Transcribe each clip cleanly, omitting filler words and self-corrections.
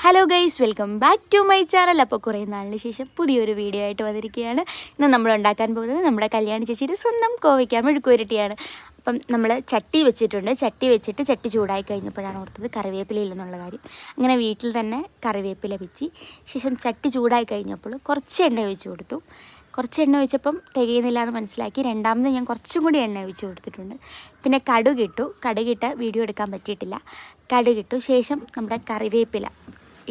Hello guys, welcome back to my channel. അപ്പോൾ കുറേ നാളിന് ശേഷം പുതിയൊരു വീഡിയോ ആയിട്ട് വന്നിരിക്കുകയാണ്. ഇന്ന് നമ്മൾ ഉണ്ടാക്കാൻ പോകുന്നത് നമ്മുടെ കല്യാണി ചേച്ചിയുടെ സ്വന്തം കോവയ്ക്ക മെഴുക്കുവരട്ടിയാണ്. അപ്പം നമ്മൾ ചട്ടി വെച്ചിട്ടുണ്ട്. ചട്ടി ചൂടായി കഴിഞ്ഞപ്പോഴാണ് ഓർത്തത് കറിവേപ്പിലയില്ലെന്നുള്ള കാര്യം. അങ്ങനെ വീട്ടിൽ തന്നെ കറിവേപ്പില വെച്ച് ശേഷം ചട്ടി ചൂടായി കഴിഞ്ഞപ്പോൾ കുറച്ച് എണ്ണ ഒഴിച്ച് കൊടുത്തു. കുറച്ച് എണ്ണ ഒഴിച്ചപ്പം തികയുന്നില്ല എന്ന് മനസ്സിലാക്കി രണ്ടാമത് ഞാൻ കുറച്ചും കൂടി എണ്ണ ഒഴിച്ച് കൊടുത്തിട്ടുണ്ട്. പിന്നെ കടുകിട്ട് വീഡിയോ എടുക്കാൻ പറ്റിയിട്ടില്ല. കടുകിട്ടു ശേഷം നമ്മുടെ കറിവേപ്പില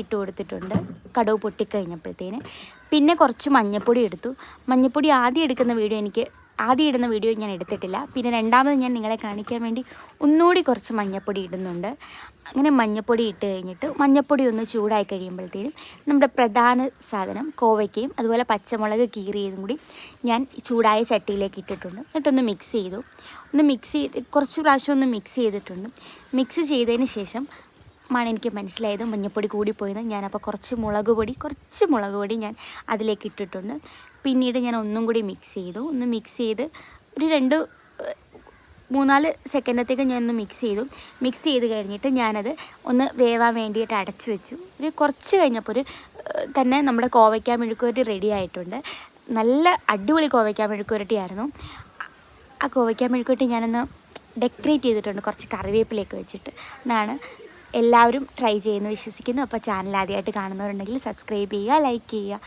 ഇട്ട് കൊടുത്തിട്ടുണ്ട്. കടുക് പൊട്ടിക്കഴിഞ്ഞപ്പോഴത്തേന് പിന്നെ കുറച്ച് മഞ്ഞൾപ്പൊടി എടുത്തു. മഞ്ഞൾപ്പൊടി ആദ്യം ഇടുന്ന വീഡിയോ ഞാൻ എടുത്തിട്ടില്ല. പിന്നെ രണ്ടാമത് ഞാൻ നിങ്ങളെ കാണിക്കാൻ വേണ്ടി ഒന്നുകൂടി കുറച്ച് മഞ്ഞൾപ്പൊടി ഇടുന്നുണ്ട്. അങ്ങനെ മഞ്ഞൾപ്പൊടി ഇട്ട് കഴിഞ്ഞിട്ട് മഞ്ഞൾപ്പൊടി ഒന്ന് ചൂടായി കഴിയുമ്പോഴത്തേനും നമ്മുടെ പ്രധാന സാധനം കോവയ്ക്കയും അതുപോലെ പച്ചമുളക് കീറിയതും കൂടി ഞാൻ ചൂടായ ചട്ടിയിലേക്ക് ഇട്ടിട്ടുണ്ട്. എന്നിട്ടൊന്ന് മിക്സ് ചെയ്തു. കുറച്ച് പ്രാവശ്യം ഒന്ന് മിക്സ് ചെയ്തിട്ടുണ്ട്. മിക്സ് ചെയ്തതിന് ശേഷം എനിക്ക് മനസ്സിലായത് മഞ്ഞൾപ്പൊടി കൂടിപ്പോയത്. ഞാനപ്പോൾ കുറച്ച് മുളക് പൊടി ഞാൻ അതിലേക്ക് ഇട്ടിട്ടുണ്ട്. പിന്നീട് ഞാൻ ഒന്നും കൂടി മിക്സ് ചെയ്ത് ഒരു 2-3-4 സെക്കൻഡത്തേക്ക് ഞാനൊന്ന് മിക്സ് ചെയ്ത് കഴിഞ്ഞിട്ട് ഞാനത് ഒന്ന് വേവാൻ വേണ്ടിയിട്ട് അടച്ചു വെച്ചു. ഒരു കുറച്ച് കഴിഞ്ഞപ്പോൾ തന്നെ നമ്മുടെ കോവയ്ക്ക മെഴുക്കുവരട്ടി റെഡി ആയിട്ടുണ്ട്. നല്ല അടിപൊളി കോവയ്ക്ക മെഴുക്കുവരട്ടിയായിരുന്നു. ആ കോവയ്ക്ക മെഴുക്കുവരട്ടി ഞാനൊന്ന് ഡെക്കറേറ്റ് ചെയ്തിട്ടുണ്ട് കുറച്ച് കറിവേപ്പിലേക്ക് വെച്ചിട്ട്. എന്നാണ് എല്ലാവരും ട്രൈ ചെയ്യുമെന്ന് വിശ്വസിക്കുന്നു. അപ്പോൾ ചാനൽ ആദ്യമായിട്ട് കാണുന്നവരുണ്ടെങ്കിൽ സബ്സ്ക്രൈബ് ചെയ്യുക, ലൈക്ക് ചെയ്യുക.